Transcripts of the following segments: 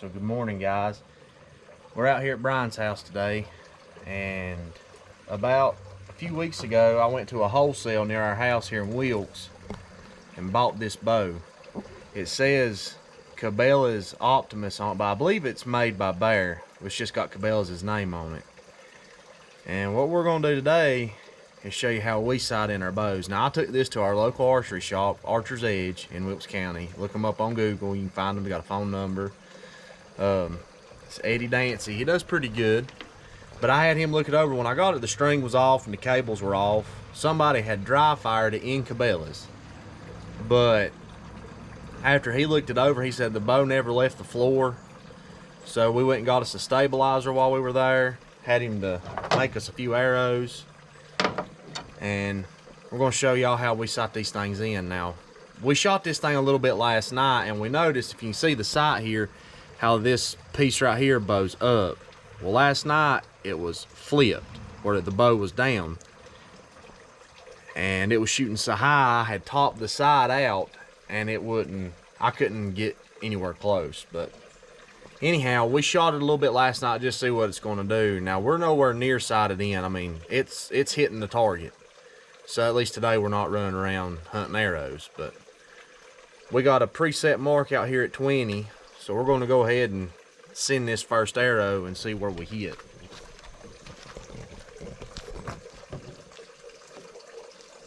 So good morning, guys. We're out here at Brian's house today, and about a few weeks ago I went to a wholesale near our house here in Wilkes and bought this bow. It says Cabela's Optimus on it, but I believe it's made by Bear. It's just got Cabela's name on it. And what we're going to do today is show you how we sight in our bows. Now, I took this to our local archery shop, Archer's Edge in Wilkes County. Look them up on Google. You can find them. They got a phone number. It's Eddie Dancy. He does pretty good, but I had him look it over. When I got it, the string was off and the cables were off. Somebody had dry fired it in Cabela's, but after he looked it over, he said the bow never left the floor. So we went and got us a stabilizer while we were there. Had him to make us a few arrows, and we're going to show y'all how we sight these things in. Now, we shot this thing a little bit last night, and we noticed, if you can see the sight here, how this piece right here bows up. Well, last night it was flipped, where the bow was down, and it was shooting so high. I had topped the side out, and I couldn't get anywhere close. But anyhow, we shot it a little bit last night just to see what it's going to do. Now, we're nowhere near sighted in. I mean, it's hitting the target. So at least today we're not running around hunting arrows. But we got a preset mark out here at 20. So we're going to go ahead and send this first arrow and see where we hit.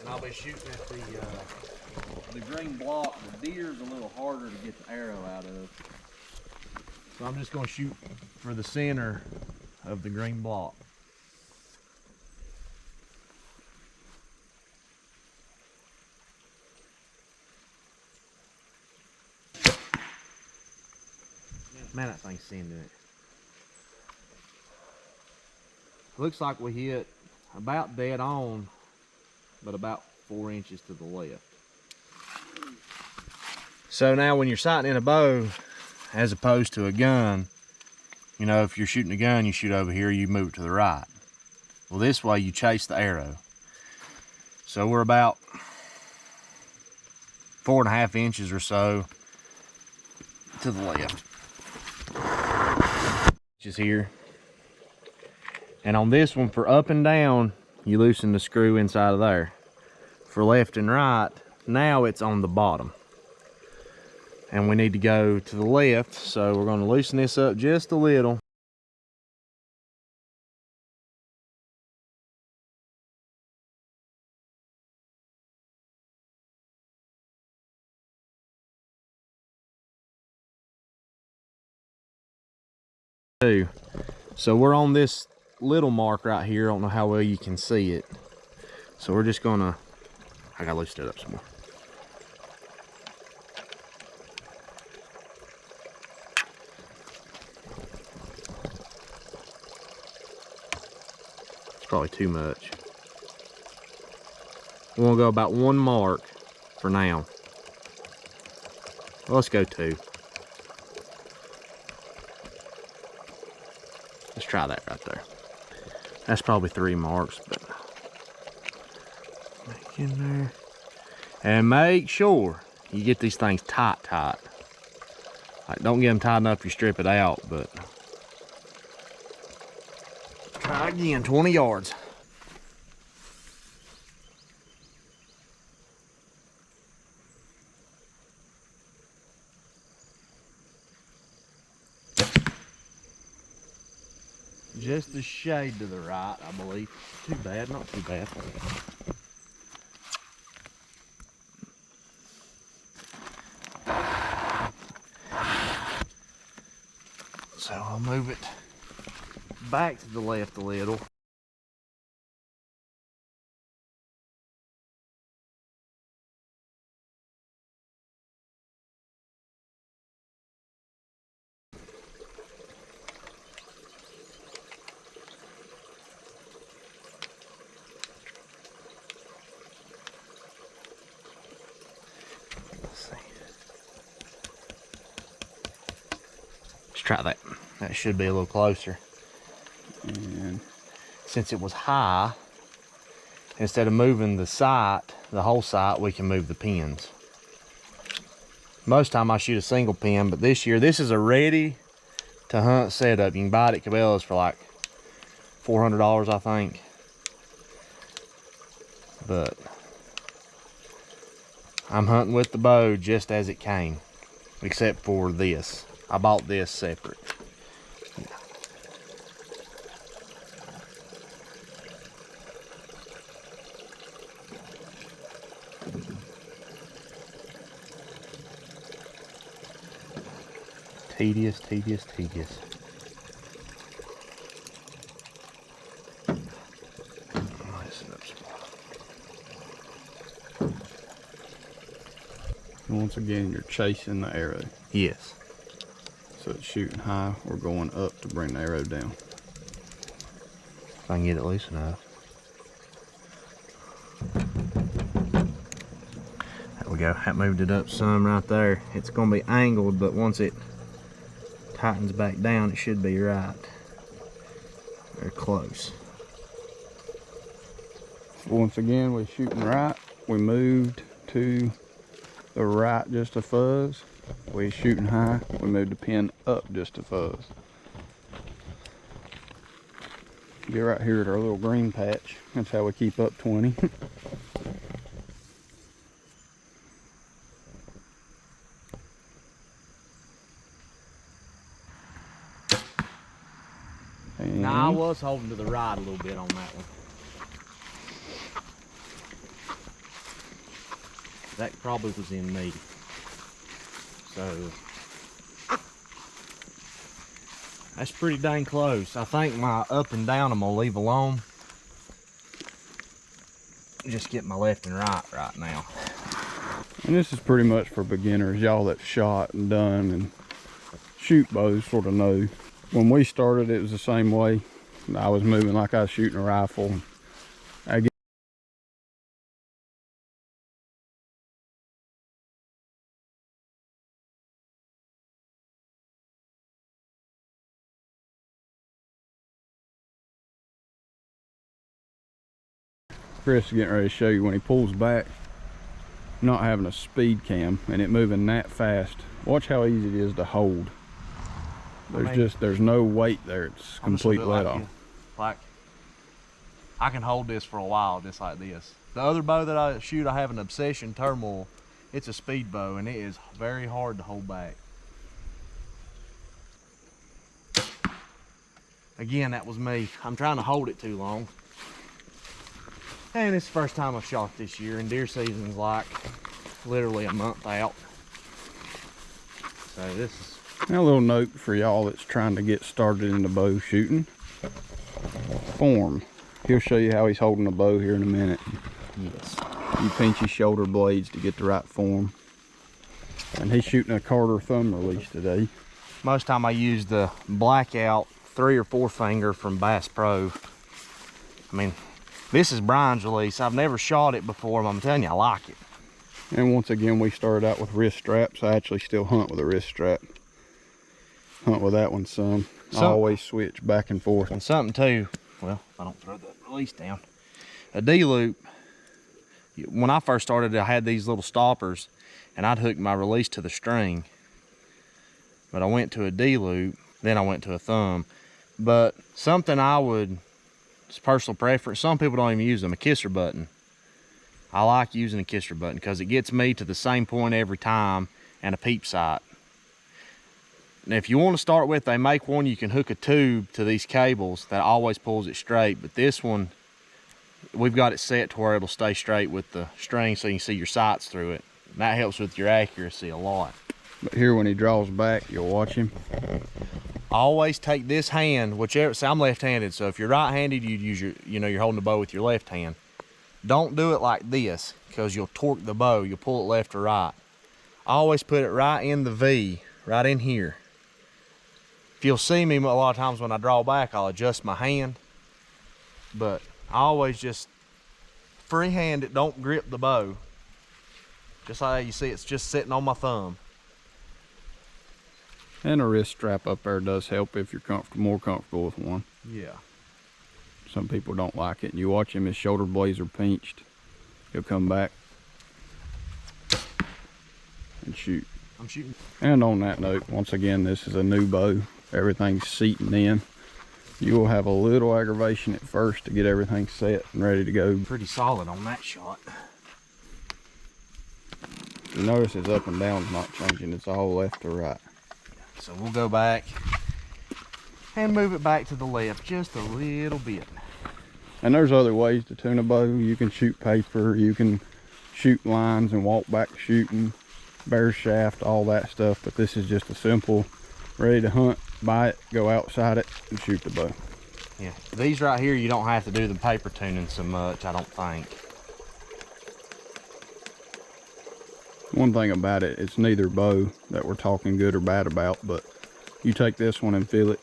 And I'll be shooting at the green block. The deer's a little harder to get the arrow out of. So I'm just going to shoot for the center of the green block. Man, that thing's sending it. Looks like we hit about dead on, but about 4 inches to the left. So now when you're sighting in a bow, as opposed to a gun, you know, if you're shooting a gun, you shoot over here, you move it to the right. Well, this way you chase the arrow. So we're about 4.5 inches or so to the left. Just here. And on this one, for up and down, you loosen the screw inside of there. For left and right, now it's on the bottom. And we need to go to the left, so we're going to loosen this up just a little. So we're on this little mark right here. I don't know how well you can see it. So we're just gonna, I gotta loosen it up some more. It's probably too much. We're gonna go about 1 mark for now. Well, let's go 2. Let's try that right there. That's probably 3 marks, but make in there. And make sure you get these things tight. Like, don't get them tight enough you strip it out, but try again, 20 yards. Just a shade to the right, I believe. Too bad, not too bad. So I'll move it back to the left a little. Try that. That should be a little closer. And since it was high, instead of moving the sight, the whole sight, we can move the pins. Most time I shoot a single pin, but this year, this is a ready to hunt setup. You can buy it at Cabela's for like $400, I think. But I'm hunting with the bow just as it came, except for this. I bought this separate. Tedious, tedious, tedious. Once again, you're chasing the arrow. Yes. So it's shooting high. We're going up to bring the arrow down. If I can get it loose enough. There we go. That moved it up some right there. It's going to be angled, but once it tightens back down, it should be right. Very close. Once again, we're shooting right. We moved to the right just a fuzz. We're shooting high. We moved the pin up just a fuzz. Get right here at our little green patch. That's how we keep up 20. Now, I was holding to the right a little bit on that one. That probably was in me. So that's pretty dang close. I think my up and down I'm gonna leave alone. Just get my left and right now. And this is pretty much for beginners. Y'all that shot and done and shoot bows sort of know. When we started, it was the same way. I was moving like I was shooting a rifle. Chris is getting ready to show you when he pulls back, not having a speed cam and it moving that fast. Watch how easy it is to hold. There's no weight there. It's complete let off. Like, I can hold this for a while just like this. The other bow that I shoot, I have an Obsession Turmoil. It's a speed bow and it is very hard to hold back. Again, that was me. I'm trying to hold it too long. And it's the first time I've shot this year, and deer season's like literally a month out. So this is... Now a little note for y'all that's trying to get started in the bow shooting. Form. He'll show you how he's holding a bow here in a minute. Yes. You pinch your shoulder blades to get the right form. And he's shooting a Carter thumb release today. Most time I use the Blackout 3 or 4 finger from Bass Pro. I mean, this is Brian's release. I've never shot it before, but I'm telling you, I like it. And once again, we started out with wrist straps. I actually still hunt with a wrist strap. Hunt with that one some. I always switch back and forth. And something too, well, if I don't throw the release down. A D-loop, when I first started, I had these little stoppers, and I'd hook my release to the string. But I went to a D-loop, then I went to a thumb. But something it's personal preference. Some people don't even use them, a kisser button. I like using a kisser button because it gets me to the same point every time, and a peep sight. Now, if you want to start with, they make one you can hook a tube to these cables that always pulls it straight. But this one, we've got it set to where it'll stay straight with the string so you can see your sights through it. And that helps with your accuracy a lot. But here when he draws back, you'll watch him. Always take this hand, whichever, see, I'm left-handed, so if you're right-handed, you'd use you're holding the bow with your left hand. Don't do it like this, because you'll torque the bow, you'll pull it left or right. Always put it right in the V, right in here. If you'll see me a lot of times when I draw back, I'll adjust my hand, but I always just freehand it, don't grip the bow. Just like you see, it's just sitting on my thumb. And a wrist strap up there does help if you're more comfortable with one. Yeah. Some people don't like it. And you watch him, his shoulder blades are pinched. He'll come back and shoot. I'm shooting. And on that note, once again, this is a new bow. everything's seating in. You will have a little aggravation at first to get everything set and ready to go. Pretty solid on that shot. You notice it's up and down is not changing, it's all left to right. So we'll go back and move it back to the left just a little bit. And there's other ways to tune a bow. You can shoot paper, you can shoot lines and walk back shooting, bear shaft, all that stuff. But this is just a simple, ready to hunt, buy it, go outside it, and shoot the bow. Yeah, these right here, you don't have to do the paper tuning so much, I don't think. One thing about it, it's neither bow that we're talking good or bad about, but you take this one and feel it.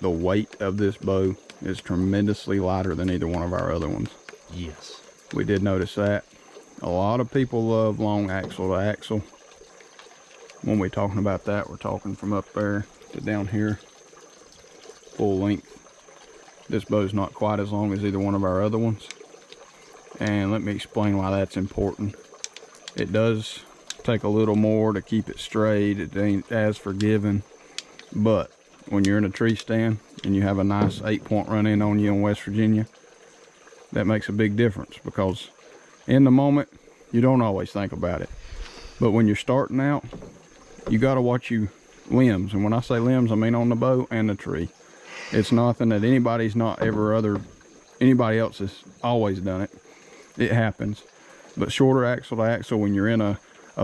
The weight of this bow is tremendously lighter than either one of our other ones. Yes. We did notice that. A lot of people love long axle to axle. When we're talking about that, we're talking from up there to down here, full length. This bow's not quite as long as either one of our other ones. And let me explain why that's important. It does take a little more to keep it straight. It ain't as forgiving, but when you're in a tree stand and you have a nice 8-point run in on you in West Virginia, that makes a big difference, because in the moment you don't always think about it, but when you're starting out, you got to watch your limbs. And when I say limbs, I mean on the bow and the tree. It's nothing that anybody else has always done it. It happens. But shorter axle to axle, when you're in a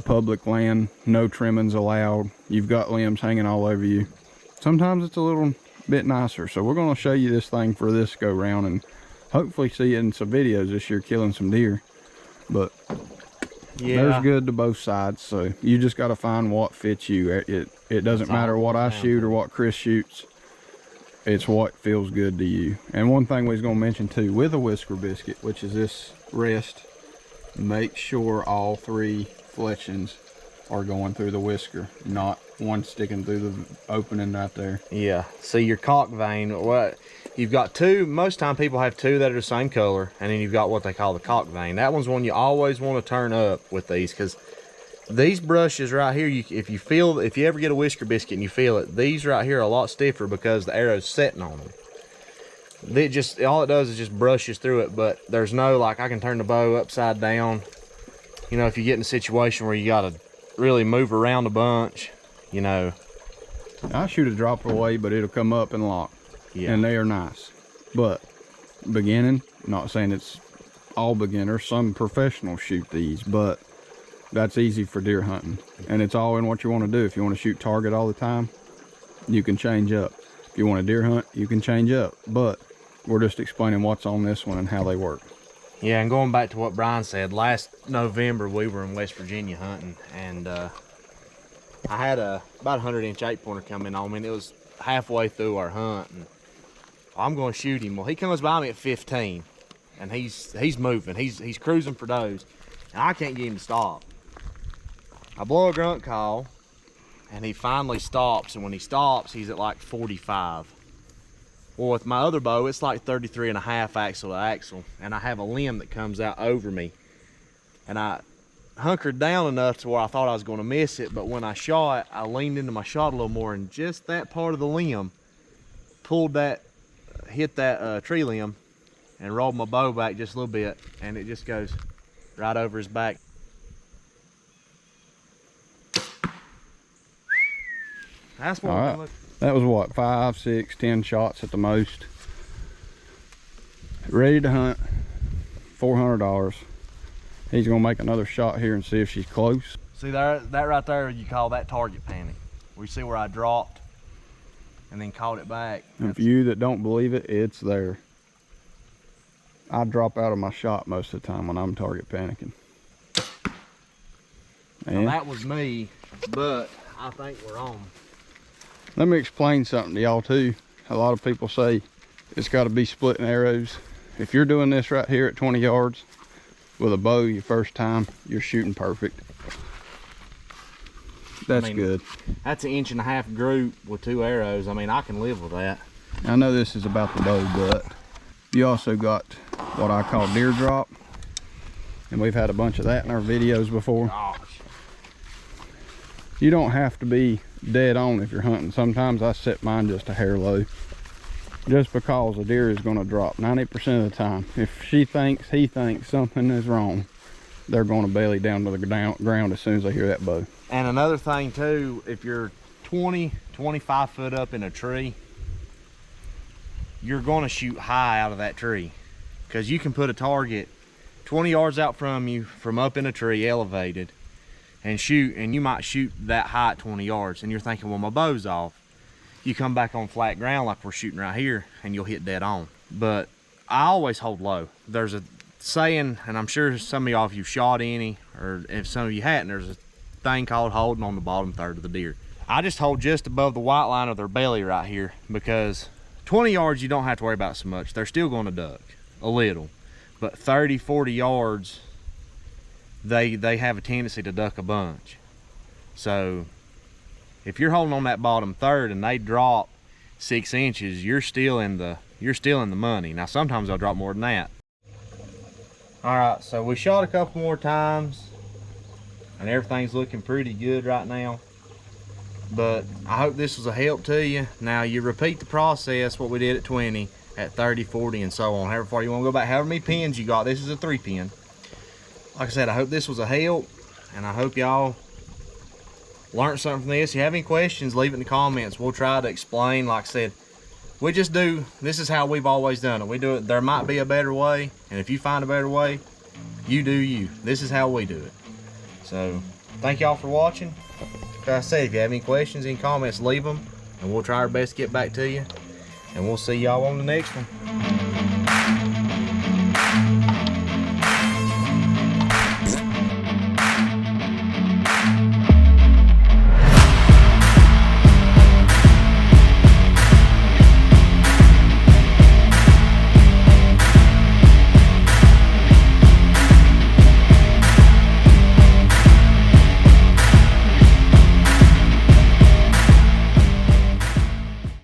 public land, no trimmings allowed, you've got limbs hanging all over you, sometimes it's a little bit nicer. So we're going to show you this thing for this go round, and hopefully see you in some videos this year killing some deer. But yeah, there's good to both sides, so you just got to find what fits you. It doesn't matter what I shoot or what Chris shoots. It's what feels good to you. And one thing we was going to mention too, with a whisker biscuit, which is this rest, make sure all 3 fletchings are going through the whisker, not one sticking through the opening right there. Yeah, see your cock vein, what you've got 2, most time people have 2 that are the same color, and then you've got what they call the cock vein. That one's one you always want to turn up with these, because these brushes right here, if you ever get a whisker biscuit and you feel it, these right here are a lot stiffer because the arrow's setting on them. All it does is just brushes through it, but there's no, like, I can turn the bow upside down. You know, if you get in a situation where you got to really move around a bunch, you know. I shoot a drop away, but it'll come up and lock. Yeah. And they are nice. But beginning, not saying it's all beginners, some professionals shoot these, but that's easy for deer hunting. And it's all in what you want to do. If you want to shoot target all the time, you can change up. If you want to deer hunt, you can change up. But we're just explaining what's on this one and how they work. Yeah, and going back to what Brian said, last November we were in West Virginia hunting, and I had about a 100-inch 8-pointer come in on me, and it was halfway through our hunt, and I'm going to shoot him. Well, he comes by me at 15, and he's moving, he's cruising for does, and I can't get him to stop. I blow a grunt call, and he finally stops, and when he stops, he's at like 45. Well, with my other bow, it's like 33.5 axle to axle, and I have a limb that comes out over me. And I hunkered down enough to where I thought I was going to miss it, but when I shot, I leaned into my shot a little more, and just that part of the limb hit that tree limb, and rolled my bow back just a little bit, and it just goes right over his back. That's what we're looking. That was what, 5, 6, 10 shots at the most. Ready to hunt, $400. He's gonna make another shot here and see if she's close. See that right there, you call that target panic. We see where I dropped and then caught it back. And for you that don't believe it, it's there. I drop out of my shot most of the time when I'm target panicking. Now that was me, but I think we're on. Let me explain something to y'all too. A lot of people say it's got to be splitting arrows. If you're doing this right here at 20 yards with a bow your first time, you're shooting perfect. That's good. That's an 1.5 inch group with 2 arrows. I mean, I can live with that. I know this is about the bow, but you also got what I call deer drop, and we've had a bunch of that in our videos before. Gosh. You don't have to be dead on if you're hunting. Sometimes I set mine just a hair low, just because a deer is going to drop 90% of the time. If he thinks something is wrong, they're going to belly down to the ground as soon as they hear that bow. And another thing too, if you're 20-25 foot up in a tree, you're going to shoot high out of that tree, because you can put a target 20 yards out from you from up in a tree elevated and shoot, and you might shoot that high at 20 yards and you're thinking, well, my bow's off. You come back on flat ground like we're shooting right here and you'll hit dead on. But I always hold low. There's a saying, and I'm sure some of y'all, if you've shot any, or if some of you hadn't, there's a thing called holding on the bottom third of the deer. I just hold just above the white line of their belly right here, because 20 yards you don't have to worry about so much. They're still going to duck a little, but 30-40 yards they have a tendency to duck a bunch. So if you're holding on that bottom third and they drop 6 inches, you're still in the money. Now sometimes they'll drop more than that. All right, so we shot a couple more times and everything's looking pretty good right now. But I hope this was a help to you. Now you repeat the process, what we did at 20, at 30, 40, and so on. However far you want to go back, however many pins you got. This is a 3-pin. Like I said, I hope this was a help, and I hope y'all learned something from this. If you have any questions, leave it in the comments. We'll try to explain. Like I said, we just do, this is how we've always done it. We do it, there might be a better way, and if you find a better way, you do you. This is how we do it. So, thank y'all for watching. Like I said, if you have any questions, any comments, leave them, and we'll try our best to get back to you. And we'll see y'all on the next one.